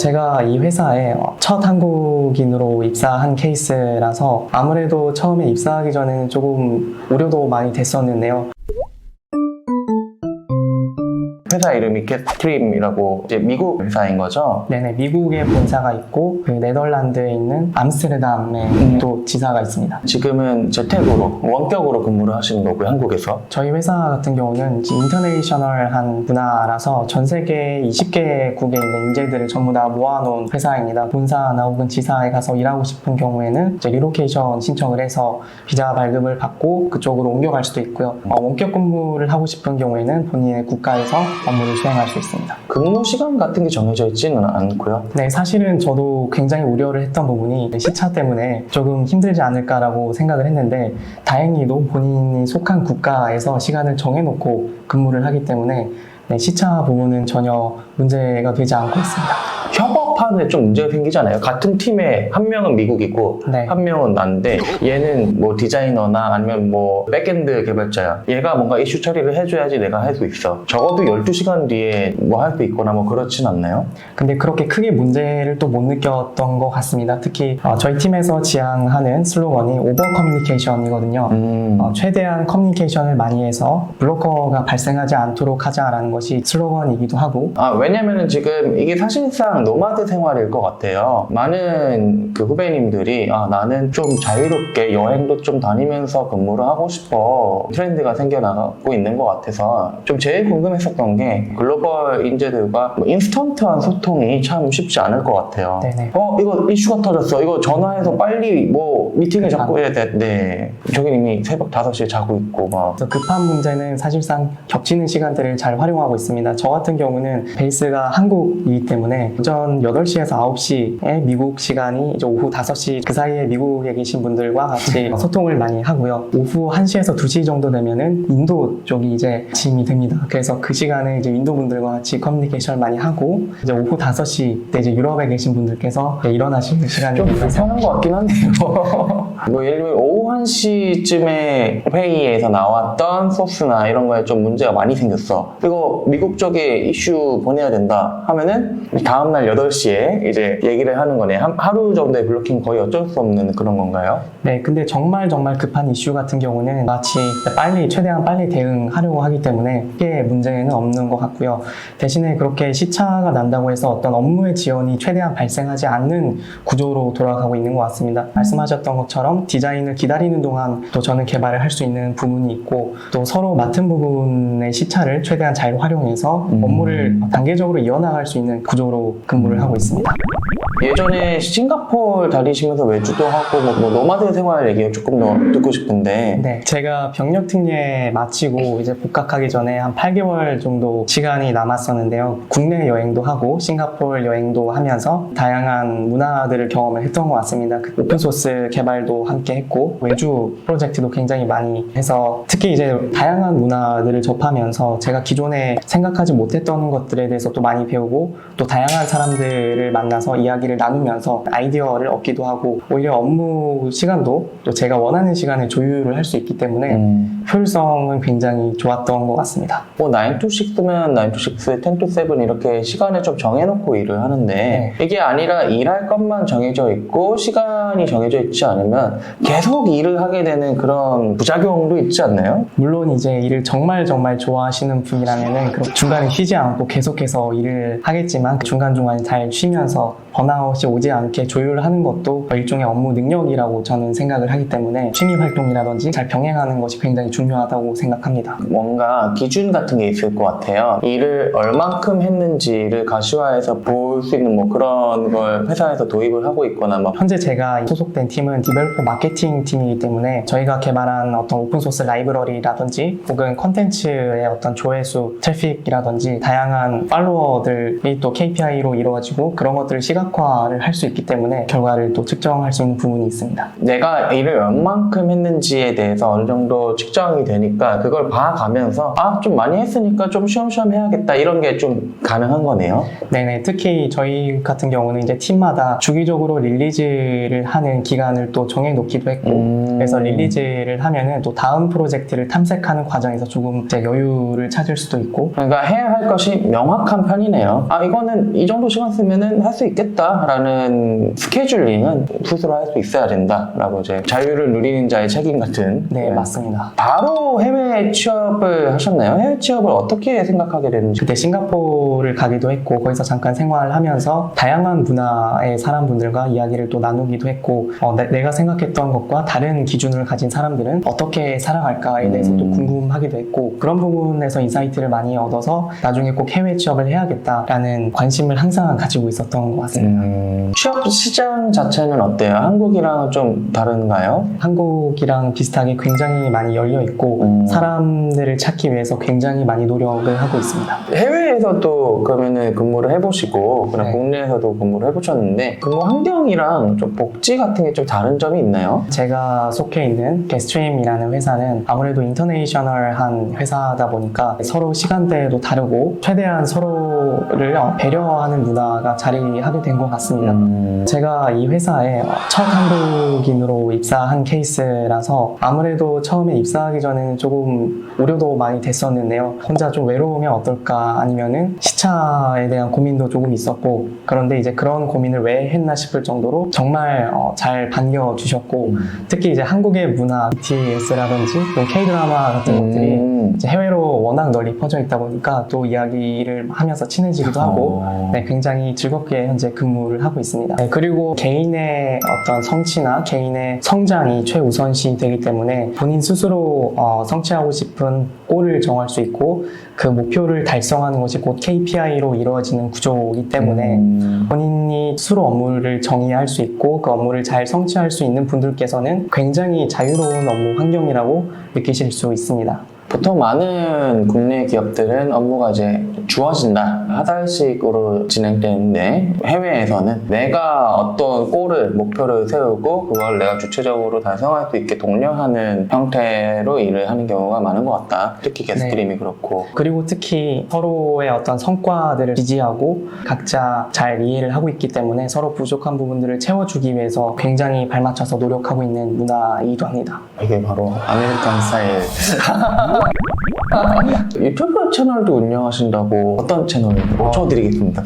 제가 이 회사에 첫 한국인으로 입사한 케이스라서 아무래도 처음에 입사하기 전에는 조금 우려도 많이 됐었는데요. 회사 이름이 겟스트림이라고 이제 미국 회사인 거죠? 네네, 미국에 본사가 있고 그 네덜란드에 있는 암스테르담에 또 지사가 있습니다. 지금은 재택으로 원격으로 근무를 하시는 거고요, 한국에서. 저희 회사 같은 경우는 인터내셔널한 문화라서 전 세계 20개국에 있는 인재들을 전부 다 모아놓은 회사입니다. 본사나 혹은 지사에 가서 일하고 싶은 경우에는 이제 리로케이션 신청을 해서 비자 발급을 받고 그쪽으로 옮겨갈 수도 있고요. 원격 근무를 하고 싶은 경우에는 본인의 국가에서 업무를 수행할 수 있습니다. 근무 시간 같은 게 정해져 있지는 않고요. 네, 사실은 저도 굉장히 우려를 했던 부분이 시차 때문에 조금 힘들지 않을까라고 생각을 했는데 다행히도 본인이 속한 국가에서 시간을 정해놓고 근무를 하기 때문에 네, 시차 부분은 전혀 문제가 되지 않고 있습니다. 협업하는데 좀 문제가 생기잖아요. 같은 팀에 한 명은 미국이고 네. 한 명은 난데 얘는 뭐 디자이너나 아니면 뭐 백엔드 개발자야. 얘가 뭔가 이슈 처리를 해줘야지 내가 할 수 있어. 적어도 12시간 뒤에 뭐 할 수 있거나 뭐 그렇진 않나요? 근데 그렇게 크게 문제를 또 못 느꼈던 것 같습니다. 특히 저희 팀에서 지향하는 슬로건이 오버 커뮤니케이션이거든요. 최대한 커뮤니케이션을 많이 해서 블로커가 발생하지 않도록 하자라는 것이 슬로건이기도 하고 왜냐면은 지금 이게 사실상 노마드 생활일 것 같아요. 많은 그 후배님들이 나는 좀 자유롭게 여행도 좀 다니면서 근무를 하고 싶어 트렌드가 생겨나고 있는 것 같아서 좀 제일 궁금했었던 게 글로벌 인재들과 인스턴트한 소통이 참 쉽지 않을 것 같아요. 네네. 이거 이슈가 터졌어. 이거 전화해서 빨리 뭐 미팅을 잡고 해야 돼. 네. 저기 이미 새벽 5시에 자고 있고 막. 그래서 급한 문제는 사실상 겹치는 시간대를 잘 활용하고 있습니다. 저 같은 경우는 베이스가 한국이기 때문에 오전 8시에서 9시에 미국 시간이 이제 오후 5시 그 사이에 미국에 계신 분들과 같이 소통을 많이 하고요. 오후 1시에서 2시 정도 되면은 인도 쪽이 이제 아침이 됩니다. 그래서 그 시간에 이제 인도 분들과 같이 커뮤니케이션을 많이 하고 이제 오후 5시 때 이제 유럽에 계신 분들께서 일어나시는 시간이 좀 불편한 것 같긴 한데요. 뭐 예를 들면 오후 1시쯤에 회의에서 나왔던 소스나 이런 거에 좀 문제가 많이 생겼어. 그리고 미국 쪽에 이슈 보내야 된다 하면은 다음날 8시에 이제 얘기를 하는 거네. 하루 정도의 블로킹 거의 어쩔 수 없는 그런 건가요? 네, 근데 정말 급한 이슈 같은 경우는 마치 최대한 빨리 대응하려고 하기 때문에 크게 문제는 없는 것 같고요. 대신에 그렇게 시차가 난다고 해서 어떤 업무의 지연이 최대한 발생하지 않는 구조로 돌아가고 있는 것 같습니다. 말씀하셨던 것처럼 디자인을 기다리는 동안 또 저는 개발을 할 수 있는 부분이 있고 또 서로 맡은 부분의 시차를 최대한 잘 활용해서 업무를 단계적으로 이어나갈 수 있는 구조로 근무를 하고 있습니다. 예전에 싱가포르 다니시면서 외주도 하고 뭐 노마드 생활 얘기 조금 더 듣고 싶은데. 네, 제가 병력 특례 마치고 이제 복학하기 전에 한 8개월 정도 시간이 남았었는데요. 국내 여행도 하고 싱가포르 여행도 하면서 다양한 문화들을 경험을 했던 것 같습니다. 오픈소스 개발도 함께 했고 외주 프로젝트도 굉장히 많이 해서 특히 이제 다양한 문화들을 접하면서 제가 기존에 생각하지 못했던 것들에 대해서 또 많이 배우고 또 다양한 사람들을 만나서 이야기를 나누면서 아이디어를 얻기도 하고 오히려 업무 시간도 또 제가 원하는 시간에 조율을 할 수 있기 때문에 효율성은 굉장히 좋았던 것 같습니다. 뭐 9 to 6면 9 to 6, 10 to 7 이렇게 시간을 좀 정해놓고 일을 하는데 네. 이게 아니라 일할 것만 정해져 있고 시간이 정해져 있지 않으면 계속 일을 하게 되는 그런 부작용도 있지 않나요? 물론 이제 일을 정말 좋아하시는 분이라면은 그럼 중간에 쉬지 않고 계속해서 일을 하겠지만 중간중간에 잘 쉬면서 번아웃이 오지 않게 조율하는 것도 일종의 업무 능력이라고 저는 생각을 하기 때문에 취미 활동이라든지 잘 병행하는 것이 굉장히 중요하다고 생각합니다. 뭔가 기준 같은 게 있을 것 같아요. 일을 얼만큼 했는지를 가시화해서 볼 수 있는 뭐 그런 걸 회사에서 도입을 하고 있거나 뭐. 현재 제가 소속된 팀은 디벨로퍼 마케팅 팀이기 때문에 저희가 개발한 어떤 오픈소스 라이브러리라든지 혹은 컨텐츠의 어떤 조회수, 트래픽이라든지 다양한 팔로워들이 또 KPI로 이루어지고 그런 것들을 시각 시각화를 할 수 있기 때문에 결과를 또 측정할 수 있는 부분이 있습니다. 내가 일을 얼만큼 했는지에 대해서 어느 정도 측정이 되니까 그걸 봐가면서 좀 많이 했으니까 좀 쉬엄쉬엄 해야겠다 이런 게 좀 가능한 거네요. 네네. 특히 저희 같은 경우는 이제 팀마다 주기적으로 릴리즈를 하는 기간을 또 정해놓기도 했고 그래서 릴리즈를 하면은 또 다음 프로젝트를 탐색하는 과정에서 조금 이제 여유를 찾을 수도 있고 그러니까 해야 할 것이 명확한 편이네요. 이거는 이 정도 시간 쓰면은 할 수 있겠다라는 스케줄링은 스스로 할 수 있어야 된다라고 이제 자유를 누리는 자의 책임 같은. 네, 맞습니다. 바로 해외 취업을 하셨나요? 해외 취업을 어떻게 생각하게 되는지. 그때 싱가포르를 가기도 했고 거기서 잠깐 생활하면서 다양한 문화의 사람분들과 이야기를 또 나누기도 했고 내가 생각했던 것과 다른 기준을 가진 사람들은 어떻게 살아갈까에 대해서 또 궁금하기도 했고 그런 부분에서 인사이트를 많이 얻어서 나중에 꼭 해외 취업을 해야겠다라는 관심을 항상 가지고 있었던 것 같습니다. 취업 시장 자체는 어때요? 한국이랑 좀 다른가요? 한국이랑 비슷하게 굉장히 많이 열려 있고 사람들을 찾기 위해서 굉장히 많이 노력을 하고 있습니다. 해외에서도 그러면은 근무를 해보시고 그냥 네. 국내에서도 근무를 해보셨는데 근무 환경이랑 좀 복지 같은 게 좀 다른 점이 있나요? 제가 속해 있는 게스트림이라는 회사는 아무래도 인터내셔널한 회사다 보니까 서로 시간대도 다르고 최대한 서로를 배려하는 문화가 자리하게 된 것 같습니다. 제가 이 회사에 첫 한국인으로 입사한 케이스라서 아무래도 처음에 입사하기 전에는 조금 우려도 많이 됐었는데요. 혼자 좀 외로우면 어떨까 아니면은 시차에 대한 고민도 조금 있었고 그런데 이제 그런 고민을 왜 했나 싶을 정도로 정말 잘 반겨주셨고 특히 이제 한국의 문화 BTS라든지 K-드라마 같은 것들이 이제 해외로 워낙 널리 퍼져 있다 보니까 또 이야기를 하면서 친해지기도 하고 네, 굉장히 즐겁게 현재 근무를 하고 있습니다. 네, 그리고 개인의 어떤 성취나 개인의 성장이 최우선시 되기 때문에 본인 스스로 성취하고 싶은 골을 정할 수 있고 그 목표를 달성하는 것이 곧 KPI로 이루어지는 구조이기 때문에 본인이 스스로 업무를 정의할 수 있고 그 업무를 잘 성취할 수 있는 분들께서는 굉장히 자유로운 업무 환경이라고 느끼실 수 있습니다. 보통 많은 국내 기업들은 업무가 이제 주어진다 하달식으로 진행되는데 해외에서는 내가 어떤 골을 목표를 세우고 그걸 내가 주체적으로 달성할 수 있게 독려하는 형태로 일을 하는 경우가 많은 것 같다. 특히 게스트림이 네. 그렇고 그리고 특히 서로의 어떤 성과들을 지지하고 각자 잘 이해를 하고 있기 때문에 서로 부족한 부분들을 채워주기 위해서 굉장히 발맞춰서 노력하고 있는 문화이기도 합니다. 이게 바로 아메리칸 스타일. 유튜브 채널도 운영하신다고 어떤 채널 여쭤드리겠습니다.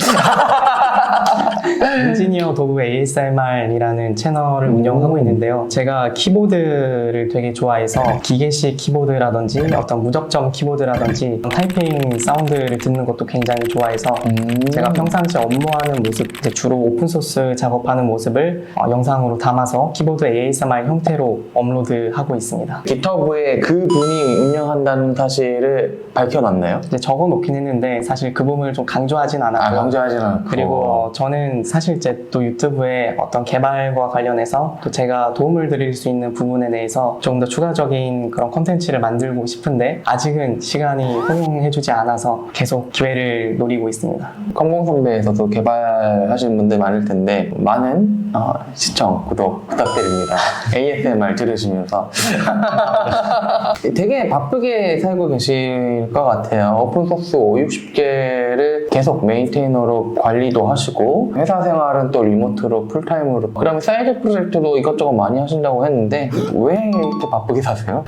엔지니어 도구 ASMR이라는 채널을 운영하고 있는데요. 제가 키보드를 되게 좋아해서 기계식 키보드라든지 어떤 무접점 키보드라든지 타이핑 사운드를 듣는 것도 굉장히 좋아해서 제가 평상시 업무하는 모습, 이제 주로 오픈소스 작업하는 모습을 영상으로 담아서 키보드 ASMR 형태로 업로드하고 있습니다. 깃허브에 그 분이 운영한다는 사실을 밝혀놨나요? 이제 적어놓긴 했는데 사실 그 부분을 좀 강조하진 않았고요. 강조하진 않고. 그리고 저는 사실 이제 또 유튜브에 어떤 개발과 관련해서 또 제가 도움을 드릴 수 있는 부분에 대해서 조금 더 추가적인 그런 콘텐츠를 만들고 싶은데 아직은 시간이 허용해주지 않아서 계속 기회를 노리고 있습니다. 컴공선배에서도 개발하시는 분들 많을 텐데 많은 시청, 구독 부탁드립니다. ASMR 들으시면서 되게 바쁘게 살고 계실 것 같아요. 오픈소스 5,60개를 계속 메인테이너로 관리도 하시고 회사 생활은 또 리모트로 풀타임으로 그다음에 사이드 프로젝트도 이것저것 많이 하신다고 했는데 왜 이렇게 바쁘게 사세요?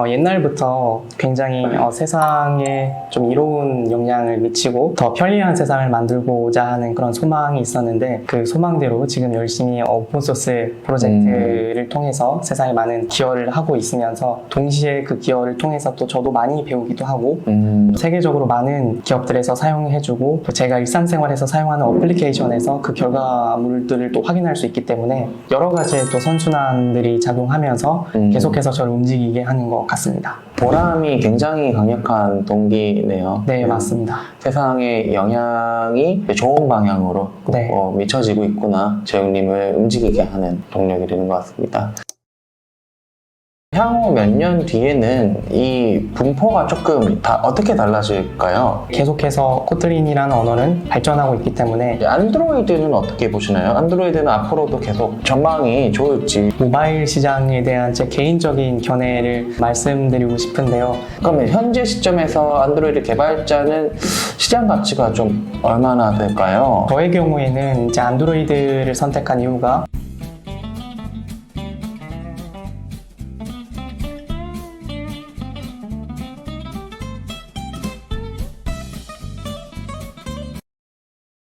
옛날부터 굉장히 세상에 좀 이로운 영향을 미치고 더 편리한 세상을 만들고자 하는 그런 소망이 있었는데 그 소망대로 지금 열심히 오픈소스 프로젝트를 통해서 세상에 많은 기여를 하고 있으면서 동시에 그 기여를 통해서 또 저도 많이 배우기도 하고 세계적으로 많은 기업들에서 사용해주고 또 제가 일상생활에서 사용하는 어플리케이션에서 그 결과물들을 또 확인할 수 있기 때문에 여러 가지의 또 선순환들이 작용하면서 계속해서 저를 움직이게 하는 것 같습니다. 보람이 굉장히 강력한 동기네요. 네, 맞습니다. 세상의 영향이 좋은 방향으로 네. 미쳐지고 있구나. 재웅님을 움직이게 하는 동력이 되는 것 같습니다. 향후 몇 년 뒤에는 이 분포가 조금 다 어떻게 달라질까요? 계속해서 코틀린이라는 언어는 발전하고 있기 때문에 안드로이드는 어떻게 보시나요? 안드로이드는 앞으로도 계속 전망이 좋을지. 모바일 시장에 대한 제 개인적인 견해를 말씀드리고 싶은데요. 그러면 현재 시점에서 안드로이드 개발자는 시장 가치가 좀 얼마나 될까요? 저의 경우에는 이제 안드로이드를 선택한 이유가